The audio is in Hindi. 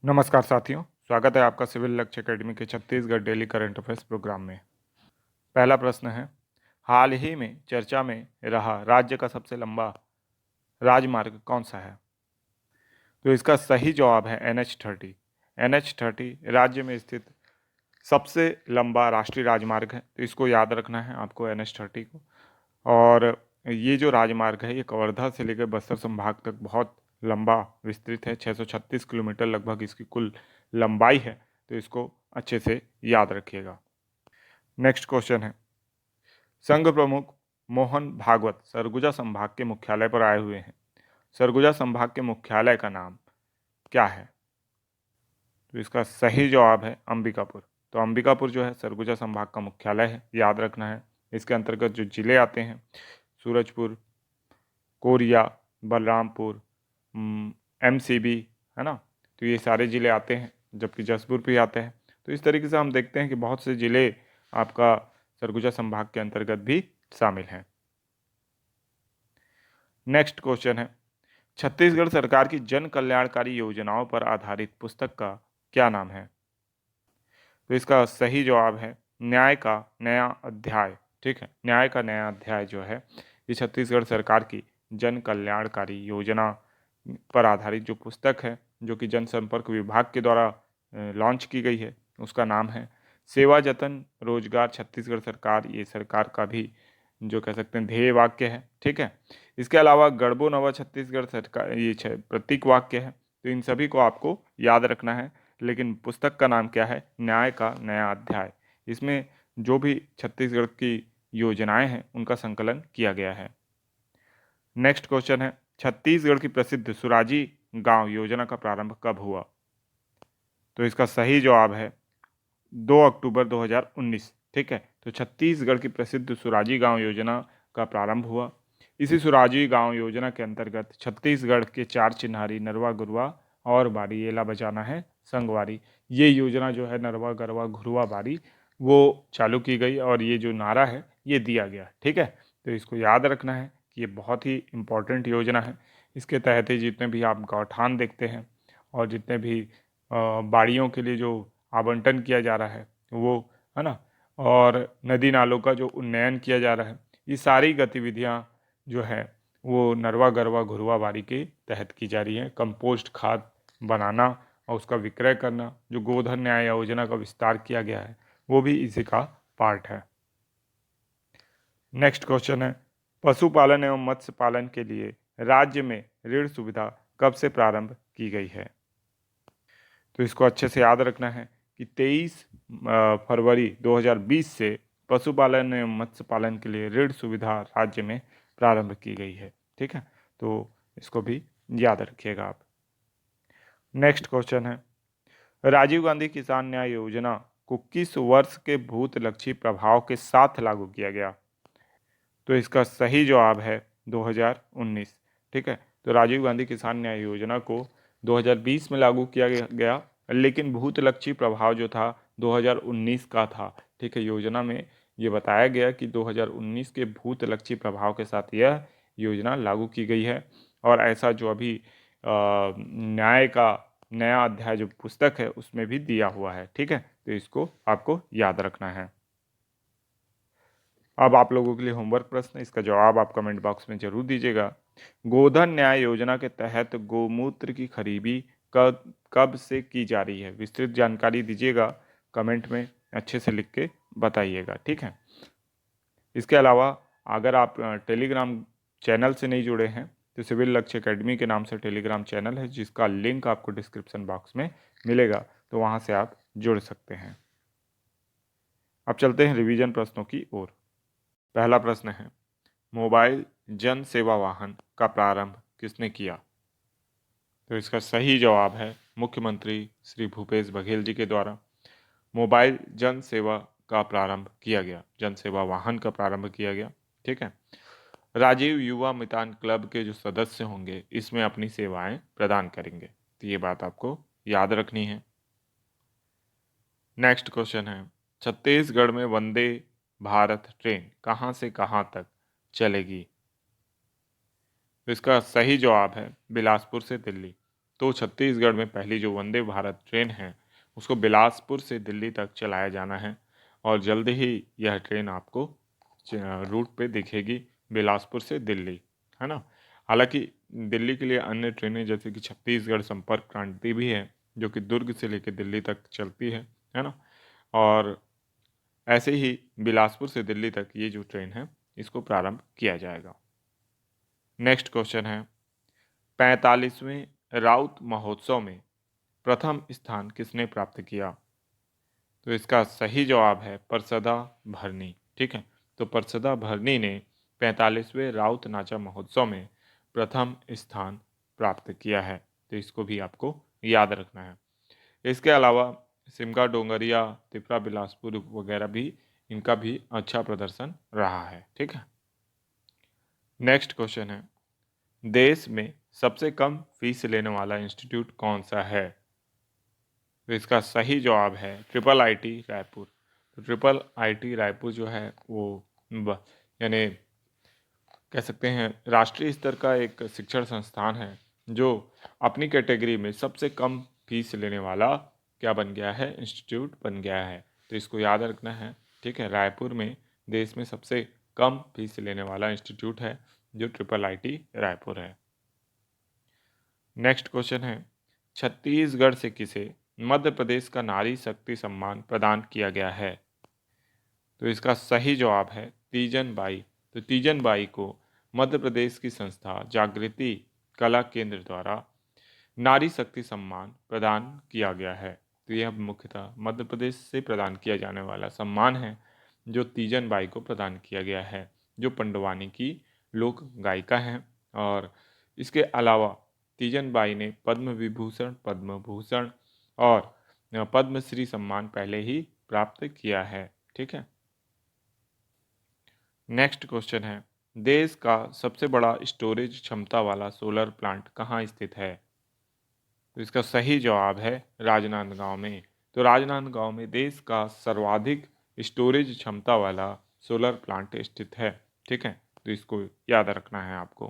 नमस्कार साथियों, स्वागत है आपका सिविल लक्ष्य एकेडमी के Chhattisgarh daily current affairs programme में। पहला प्रश्न है, हाल ही में चर्चा में रहा राज्य का सबसे लंबा राजमार्ग कौन सा है? तो इसका सही जवाब है NH30। NH30 राज्य में स्थित सबसे लंबा राष्ट्रीय राजमार्ग है, तो इसको याद रखना है आपको NH30 को। और ये जो राजमार्ग है ये कवर्धा से लेकर बस्तर संभाग तक बहुत लंबा विस्तृत है। 636 किलोमीटर लगभग इसकी कुल लंबाई है, तो इसको अच्छे से याद रखिएगा। नेक्स्ट क्वेश्चन है, संघ प्रमुख मोहन भागवत सरगुजा संभाग के मुख्यालय पर आए हुए हैं। सरगुजा संभाग के मुख्यालय का नाम क्या है? तो इसका सही जवाब है अंबिकापुर। तो अंबिकापुर जो है सरगुजा संभाग का मुख्यालय है, याद रखना है। इसके अंतर्गत जो जिले आते हैं, सूरजपुर, कोरिया, बलरामपुर, MCB, है ना, तो ये सारे ज़िले आते हैं, जबकि जसपुर भी आते हैं। तो इस तरीके से हम देखते हैं कि बहुत से ज़िले आपका सरगुजा संभाग के अंतर्गत भी शामिल हैं। नेक्स्ट क्वेश्चन है, छत्तीसगढ़ सरकार की जन कल्याणकारी योजनाओं पर आधारित पुस्तक का क्या नाम है? तो इसका सही जवाब है न्याय का नया अध्याय। ठीक है, न्याय का नया अध्याय जो है ये छत्तीसगढ़ सरकार की जन कल्याणकारी योजना पर आधारित जो पुस्तक है, जो कि जनसंपर्क विभाग के द्वारा लॉन्च की गई है, उसका नाम है सेवा जतन रोजगार छत्तीसगढ़ सरकार। ये सरकार का भी जो कह सकते हैं ध्येय वाक्य है। ठीक है, इसके अलावा गढ़बो नवा छत्तीसगढ़ सरकार ये प्रतीक वाक्य है। तो इन सभी को आपको याद रखना है। लेकिन पुस्तक का नाम क्या है? न्याय का नया अध्याय। इसमें जो भी छत्तीसगढ़ की योजनाएं हैं उनका संकलन किया गया है। नेक्स्ट क्वेश्चन है, छत्तीसगढ़ की प्रसिद्ध सुराजी गांव योजना का प्रारंभ कब हुआ? तो इसका सही जवाब है 2 अक्टूबर 2019। ठीक है, तो छत्तीसगढ़ की प्रसिद्ध सुराजी गांव योजना का प्रारंभ हुआ। इसी सुराजी गांव योजना के अंतर्गत छत्तीसगढ़ के 4 चिन्हारी नरवा गुरवा और बारी एला बचाना है संगवारी, ये योजना जो है नरवा गरवा घुरवा बारी वो चालू की गई और ये जो नारा है ये दिया गया। ठीक है, तो इसको याद रखना है कि ये बहुत ही इम्पोर्टेंट योजना है। इसके तहत ही जितने भी आप गौठान देखते हैं और जितने भी बाड़ियों के लिए जो आवंटन किया जा रहा है वो, है ना, और नदी नालों का जो उन्नयन किया जा रहा है, ये सारी गतिविधियां जो है वो नरवा गरवा घुरवा बारी के तहत की जा रही है। कंपोस्ट खाद बनाना और उसका विक्रय करना, जो गोधन न्याय योजना का विस्तार किया गया है, वो भी इसी का पार्ट है। नेक्स्ट क्वेश्चन है, पशुपालन एवं मत्स्य पालन के लिए राज्य में ऋण सुविधा कब से प्रारंभ की गई है? तो इसको अच्छे से याद रखना है कि 23 फरवरी 2020 से पशुपालन एवं मत्स्य पालन के लिए ऋण सुविधा राज्य में प्रारंभ की गई है। ठीक है, तो इसको भी याद रखिएगा आप। नेक्स्ट क्वेश्चन है, राजीव गांधी किसान न्याय योजना को किस वर्ष के भूतलक्षी प्रभाव के साथ लागू किया गया? तो इसका सही जवाब है 2019। ठीक है, तो राजीव गांधी किसान न्याय योजना को 2020 में लागू किया गया, लेकिन भूतलक्षी प्रभाव जो था 2019 का था। ठीक है, योजना में ये बताया गया कि 2019 के भूतलक्षी प्रभाव के साथ यह योजना लागू की गई है। और ऐसा जो अभी न्याय का नया अध्याय जो पुस्तक है उसमें भी दिया हुआ है। ठीक है, तो इसको आपको याद रखना है। अब आप लोगों के लिए होमवर्क प्रश्न, इसका जवाब आप कमेंट बॉक्स में जरूर दीजिएगा। गोधन न्याय योजना के तहत गोमूत्र की खरीदी कब कब से की जा रही है? विस्तृत जानकारी दीजिएगा, कमेंट में अच्छे से लिख के बताइएगा। ठीक है, इसके अलावा अगर आप टेलीग्राम चैनल से नहीं जुड़े हैं तो सिविल लक्ष्य एकेडमी के नाम से टेलीग्राम चैनल है, जिसका लिंक आपको डिस्क्रिप्शन बॉक्स में मिलेगा, तो वहाँ से आप जुड़ सकते हैं। अब चलते हैं रिवीजन प्रश्नों की ओर। पहला प्रश्न है, मोबाइल जन सेवा वाहन का प्रारंभ किसने किया? तो इसका सही जवाब है मुख्यमंत्री श्री भूपेश बघेल जी के द्वारा मोबाइल जन सेवा का प्रारंभ किया गया, जन सेवा वाहन का प्रारंभ किया गया। ठीक है, राजीव युवा मितान क्लब के जो सदस्य होंगे इसमें अपनी सेवाएं प्रदान करेंगे, तो ये बात आपको याद रखनी है। नेक्स्ट क्वेश्चन है, छत्तीसगढ़ में वंदे भारत ट्रेन कहाँ से कहाँ तक चलेगी? तो इसका सही जवाब है बिलासपुर से दिल्ली। तो छत्तीसगढ़ में पहली जो वंदे भारत ट्रेन है उसको बिलासपुर से दिल्ली तक चलाया जाना है और जल्द ही यह ट्रेन आपको रूट पे दिखेगी, बिलासपुर से दिल्ली, है ना। हालांकि दिल्ली के लिए अन्य ट्रेनें जैसे कि छत्तीसगढ़ संपर्क क्रांति भी है जो कि दुर्ग से लेकर दिल्ली तक चलती है ना। और ऐसे ही बिलासपुर से दिल्ली तक ये जो ट्रेन है इसको प्रारंभ किया जाएगा। नेक्स्ट क्वेश्चन है, 45वें राउत महोत्सव में प्रथम स्थान किसने प्राप्त किया? तो इसका सही जवाब है परसदा भरनी। ठीक है, तो परसदा भरनी ने 45वें राउत नाचा महोत्सव में प्रथम स्थान प्राप्त किया है। तो इसको भी आपको याद रखना है। इसके अलावा सिमगा डोंगरिया, तिपरा बिलासपुर वगैरह भी इनका भी अच्छा प्रदर्शन रहा है। ठीक है, नेक्स्ट क्वेश्चन है, देश में सबसे कम फीस लेने वाला इंस्टीट्यूट कौन सा है? तो इसका सही जवाब है ट्रिपल आईटी रायपुर। तो ट्रिपल आईटी रायपुर जो है वो यानी कह सकते हैं राष्ट्रीय स्तर का एक शिक्षण संस्थान है जो अपनी कैटेगरी में सबसे कम फीस लेने वाला क्या बन गया है, इंस्टीट्यूट बन गया है। तो इसको याद रखना है। ठीक है, रायपुर में देश में सबसे कम फीस लेने वाला इंस्टीट्यूट है जो ट्रिपल आईटी रायपुर है। नेक्स्ट क्वेश्चन है, छत्तीसगढ़ से किसे मध्य प्रदेश का नारी शक्ति सम्मान प्रदान किया गया है? तो इसका सही जवाब है तीजन बाई। तो तीजन बाई को मध्य प्रदेश की संस्था जागृति कला केंद्र द्वारा नारी शक्ति सम्मान प्रदान किया गया है। तो यह मुख्यतः मध्य प्रदेश से प्रदान किया जाने वाला सम्मान है जो तीजन बाई को प्रदान किया गया है, जो पंडवानी की लोक गायिका हैं। और इसके अलावा तीजन बाई ने पद्म विभूषण, पद्म भूषण और पद्मश्री सम्मान पहले ही प्राप्त किया है। ठीक है, नेक्स्ट क्वेश्चन है, देश का सबसे बड़ा स्टोरेज क्षमता वाला सोलर प्लांट कहाँ स्थित है? तो इसका सही जवाब है राजनांदगांव में। तो राजनांदगांव में देश का सर्वाधिक स्टोरेज क्षमता वाला सोलर प्लांट स्थित है। ठीक है, तो इसको याद रखना है आपको।